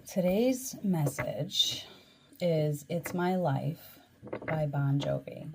Today's message is It's My Life by Bon Jovi.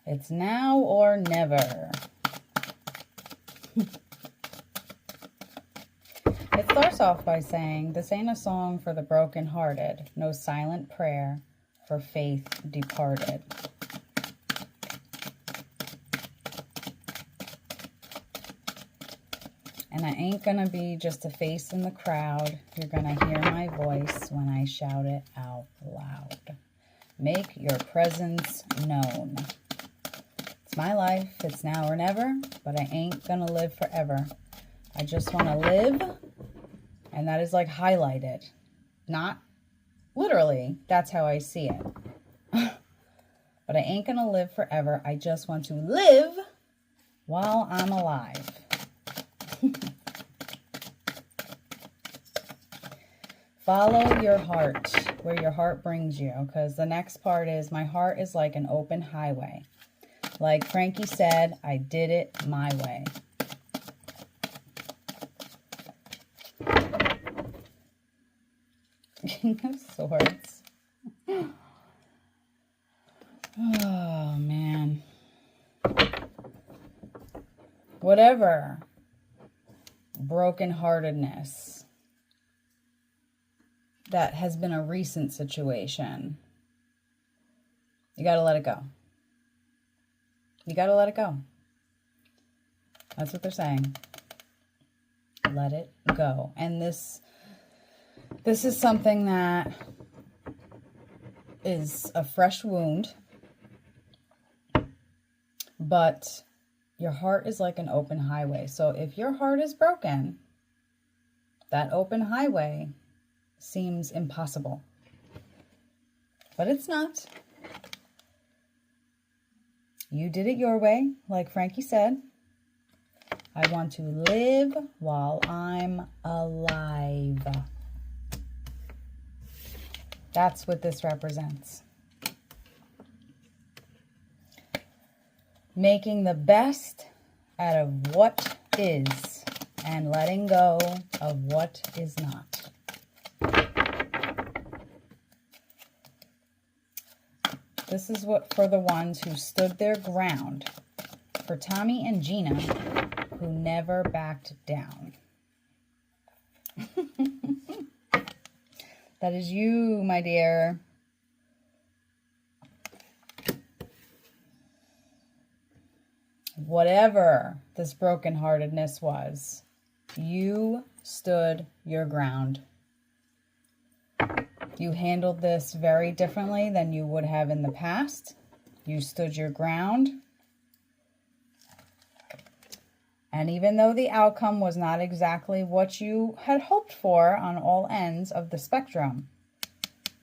It's now or never. It starts off by saying, this ain't a song for the broken-hearted, no silent prayer for faith departed. And I ain't gonna be just a face in the crowd. You're gonna hear my voice when I shout it out loud. Make your presence known. It's my life, it's now or never, but I ain't gonna live forever. I just want to live, and that is like highlighted. Not literally, that's how I see it. But I ain't going to live forever. I just want to live while I'm alive. Follow your heart, where your heart brings you, because the next part is, my heart is like an open highway. Like Frankie said, I did it my way. King of Swords. Oh, man. Whatever brokenheartedness that has been a recent situation, you got to let it go. You got to let it go. That's what they're saying. Let it go. And this is something that is a fresh wound, but your heart is like an open highway. So if your heart is broken, that open highway seems impossible, but it's not. You did it your way, like Frankie said. I want to live while I'm alive. That's what this represents. Making the best out of what is and letting go of what is not. This is what for the ones who stood their ground. For Tommy and Gina, who never backed down. That is you, my dear. Whatever this brokenheartedness was, you stood your ground. You handled this very differently than you would have in the past. You stood your ground. And even though the outcome was not exactly what you had hoped for on all ends of the spectrum,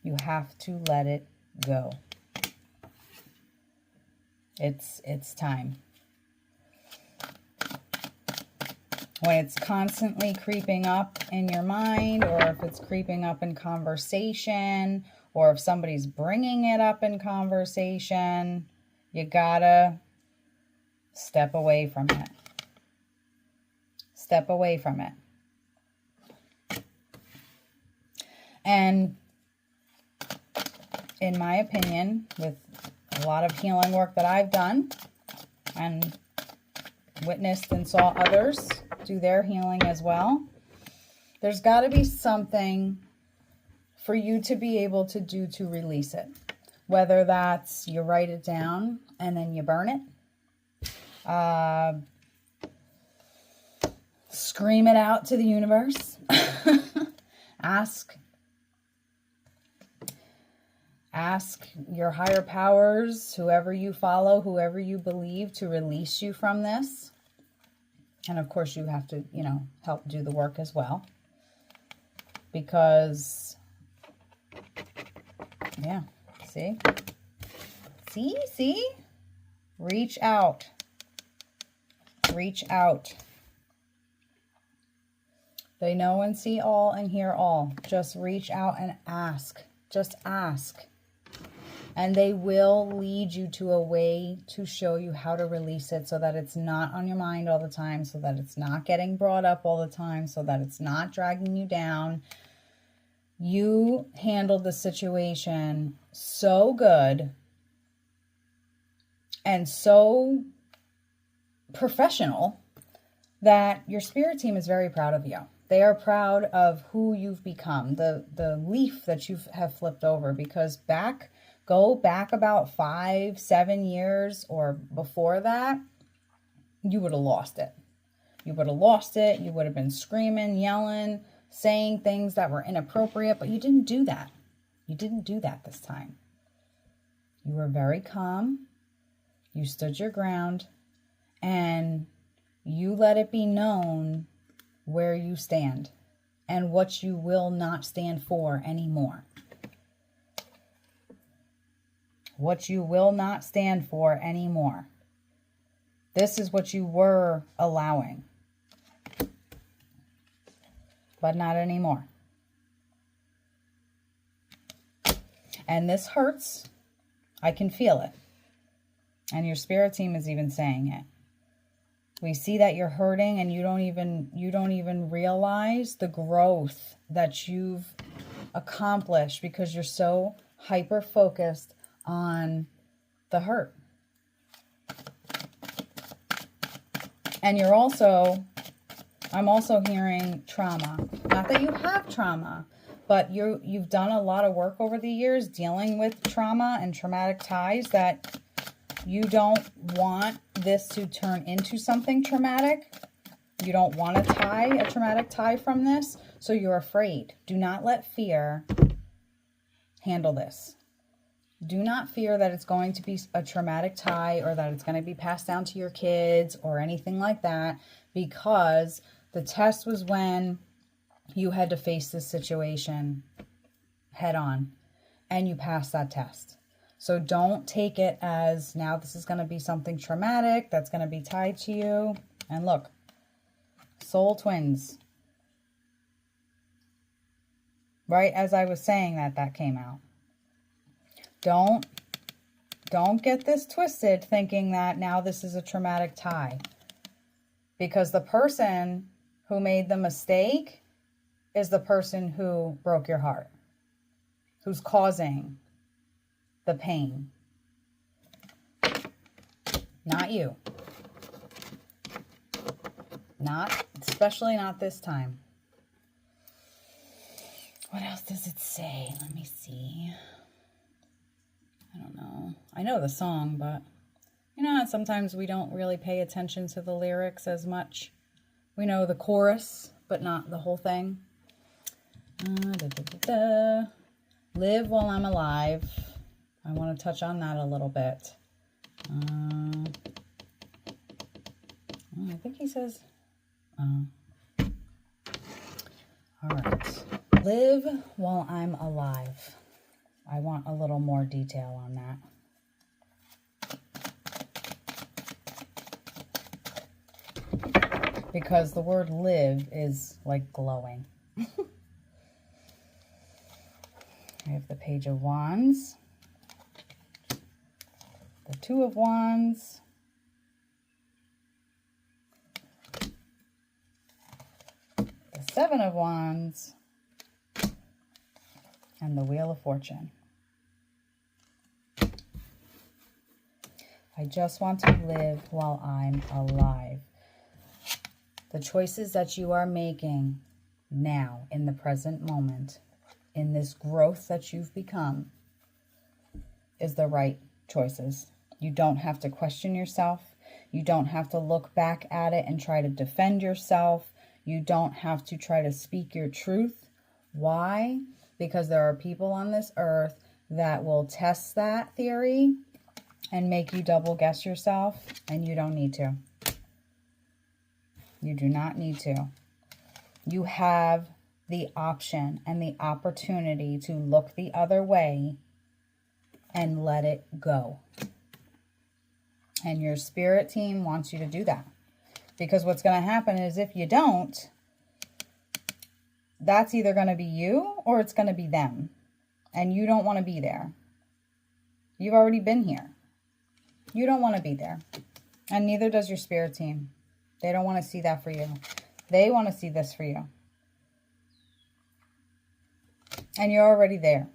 you have to let it go. It's time. When it's constantly creeping up in your mind, or if it's creeping up in conversation, or if somebody's bringing it up in conversation, you gotta step away from it. Step away from it. And in my opinion, with a lot of healing work that I've done and witnessed and saw others do their healing as well, there's got to be something for you to be able to do to release it. Whether that's you write it down and then you burn it. Scream it out to the universe. Ask your higher powers, whoever you follow, whoever you believe, to release you from this. And of course you have to, help do the work as well. Because, yeah, see? Reach out. Reach out. They know and see all and hear all. Just reach out and ask. Just ask. And they will lead you to a way to show you how to release it so that it's not on your mind all the time, so that it's not getting brought up all the time, so that it's not dragging you down. You handled the situation so good and so professional that your spirit team is very proud of you. They are proud of who you've become, the leaf that you have flipped over, because go back about 5-7 years or before that, you would have lost it. You would have lost it. You would have been screaming, yelling, saying things that were inappropriate, but you didn't do that. You didn't do that this time. You were very calm. You stood your ground, and you let it be known where you stand and what you will not stand for anymore. What you will not stand for anymore. This is what you were allowing, but not anymore. And this hurts. I can feel it. And your spirit team is even saying it. We see that you're hurting, and you don't even realize the growth that you've accomplished because you're so hyper focused on the hurt. And I'm also hearing trauma. Not that you have trauma, but you've done a lot of work over the years dealing with trauma and traumatic ties, that you don't want this to turn into something traumatic. You don't want to tie a traumatic tie from this, so you're afraid. Do not let fear handle this. Do not fear that it's going to be a traumatic tie or that it's going to be passed down to your kids or anything like that, because the test was when you had to face this situation head on and you passed that test. So don't take it as now this is going to be something traumatic that's going to be tied to you. And look, soul twins. Right as I was saying that came out. Don't get this twisted thinking that now this is a traumatic tie. Because the person who made the mistake is the person who broke your heart. Who's causing the pain. Not you. Especially not this time. What else does it say? Let me see. I don't know. I know the song, but you know, sometimes we don't really pay attention to the lyrics as much. We know the chorus, but not the whole thing. Live while I'm alive. I want to touch on that a little bit. I think he says, all right. Live while I'm alive. I want a little more detail on that. Because the word live is like glowing. I have the Page of Wands. The Two of Wands. The Seven of Wands. And the Wheel of Fortune. I just want to live while I'm alive. The choices that you are making now, in the present moment, in this growth that you've become, is the right choices. You don't have to question yourself. You don't have to look back at it and try to defend yourself. You don't have to try to speak your truth. Why? Because there are people on this earth that will test that theory and make you double guess yourself, and you don't need to. You do not need to. You have the option and the opportunity to look the other way and let it go. And your spirit team wants you to do that. Because what's going to happen is if you don't, that's either going to be you or it's going to be them. And you don't want to be there. You've already been here. You don't want to be there. And neither does your spirit team. They don't want to see that for you. They want to see this for you. And you're already there.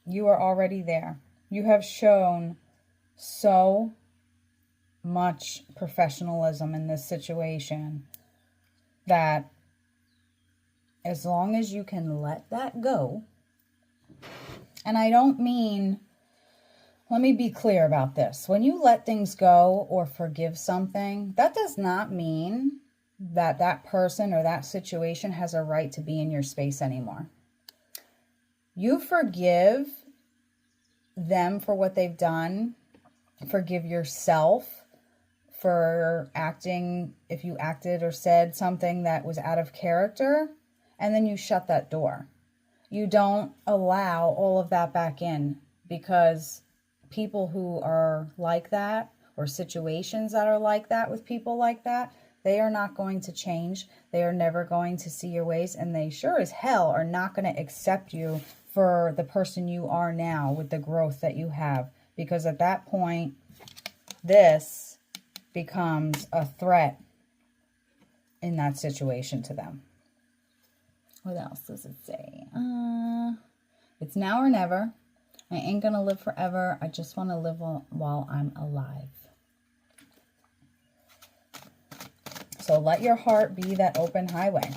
You are already there. You have shown so much professionalism in this situation that as long as you can let that go, and I don't mean, let me be clear about this. When you let things go or forgive something, that does not mean that that person or that situation has a right to be in your space anymore. You forgive them for what they've done. Forgive yourself for acting, if you acted or said something that was out of character, and then you shut that door. You don't allow all of that back in, because people who are like that, or situations that are like that with people like that, they are not going to change. They are never going to see your ways, and they sure as hell are not going to accept you for the person you are now with the growth that you have. Because at that point, this becomes a threat in that situation to them. What else does it say? It's now or never. I ain't going to live forever. I just want to live while I'm alive. So let your heart be that open highway.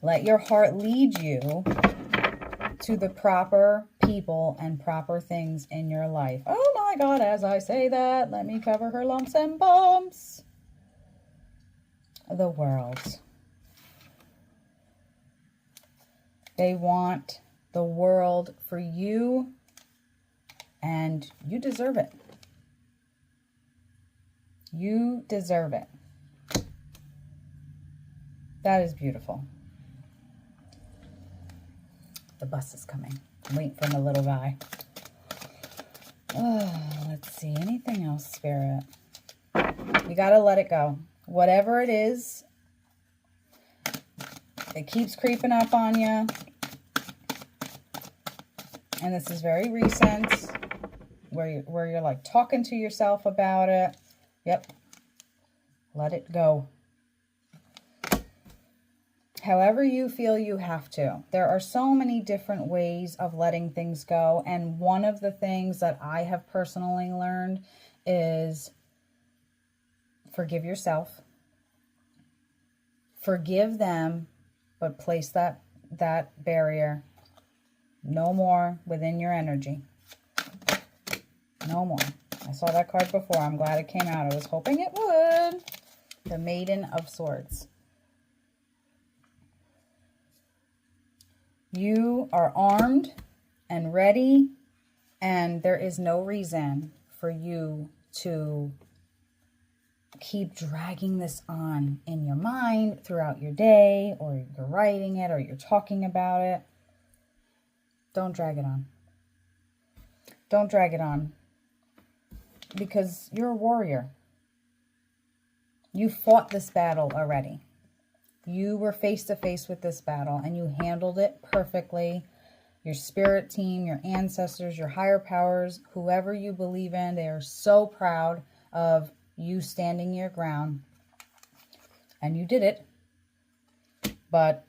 Let your heart lead you to the proper people and proper things in your life. Oh my God, as I say that, let me cover her lumps and bumps. The world. They want the world for you, and you deserve it. You deserve it. That is beautiful. The bus is coming. I'm waiting for the little guy. Oh, let's see. Anything else, Spirit? You got to let it go. Whatever it is, it keeps creeping up on you. And this is very recent, where you're like talking to yourself about it. Yep. Let it go. However you feel you have to. There are so many different ways of letting things go. And one of the things that I have personally learned is forgive yourself. Forgive them, but place that barrier no more within your energy. No more. I saw that card before. I'm glad it came out. I was hoping it would. The Maiden of Swords. You are armed and ready, and there is no reason for you to keep dragging this on in your mind throughout your day, or you're writing it, or you're talking about it. Don't drag it on. Don't drag it on, because you're a warrior. You fought this battle already. You were face to face with this battle, and you handled it perfectly. Your spirit team, your ancestors, your higher powers, whoever you believe in, they are so proud of you standing your ground. And you did it. But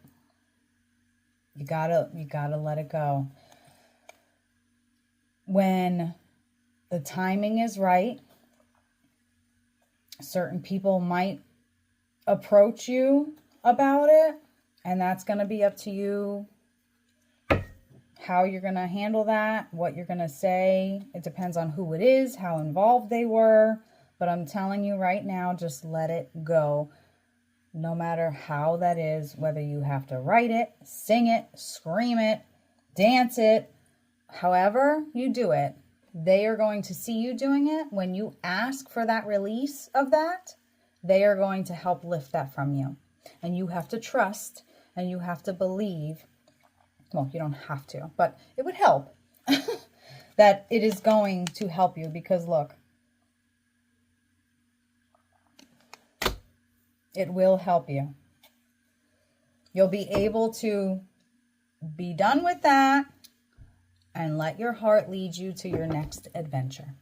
you gotta let it go. When the timing is right, certain people might approach you about it, and that's going to be up to you how you're going to handle that, what you're going to say. It depends on who it is, how involved they were, but I'm telling you right now, just let it go. No matter how that is, whether you have to write it, sing it, scream it, dance it, however you do it, they are going to see you doing it. When you ask for that release of that, they are going to help lift that from you. And you have to trust, and you have to believe. Well, you don't have to, but it would help that it is going to help you, because look, it will help you. You'll be able to be done with that and let your heart lead you to your next adventure.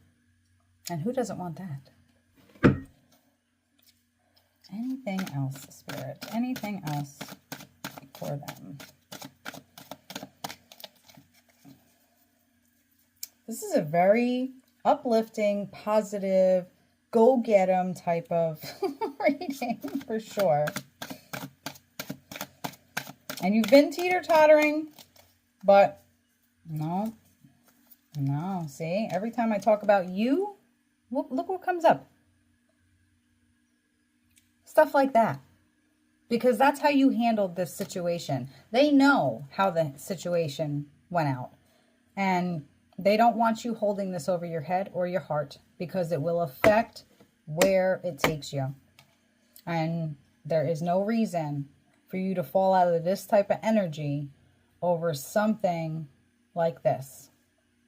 And who doesn't want that? Anything else, Spirit? Anything else for them? This is a very uplifting, positive, go get 'em type of reading for sure. And you've been teeter-tottering, but no, see, every time I talk about you, look what comes up. Stuff like that. Because that's how you handled this situation. They know how the situation went out. And they don't want you holding this over your head or your heart because it will affect where it takes you. And there is no reason for you to fall out of this type of energy over something like this.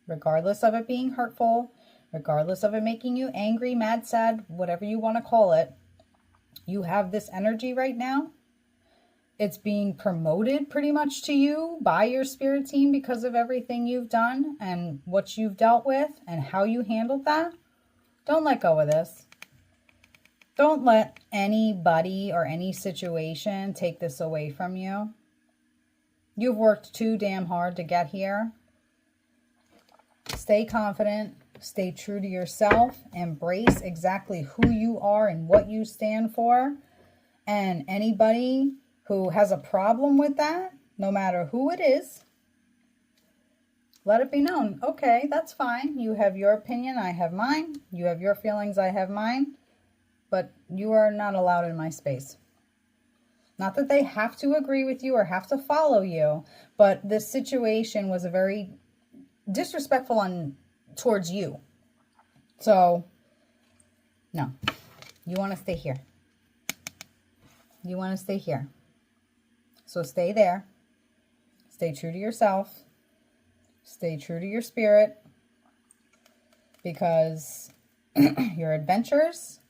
Regardless of it being hurtful, regardless of it making you angry, mad, sad, whatever you want to call it, you have this energy right now. It's being promoted pretty much to you by your spirit team because of everything you've done and what you've dealt with and how you handled that. Don't let go of this. Don't let anybody or any situation take this away from you. You've worked too damn hard to get here. Stay confident. Stay true to yourself. Embrace exactly who you are and what you stand for. And anybody who has a problem with that, no matter who it is, let it be known. Okay, that's fine. You have your opinion, I have mine. You have your feelings, I have mine. But you are not allowed in my space. Not that they have to agree with you or have to follow you, but this situation was a very disrespectful towards you. So, no. You want to stay here. You want to stay here. So stay there. Stay true to yourself. Stay true to your spirit. Because your adventures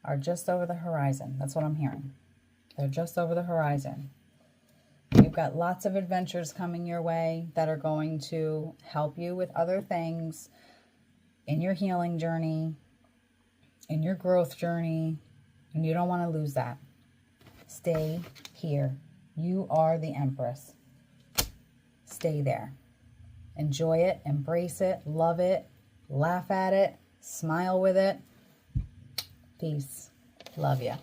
are just over the horizon. That's what I'm hearing. They're just over the horizon. You've got lots of adventures coming your way that are going to help you with other things in your healing journey, in your growth journey, and you don't want to lose that. Stay here. You are the Empress. Stay there. Enjoy it, embrace it, love it, laugh at it, smile with it. Peace. Love ya.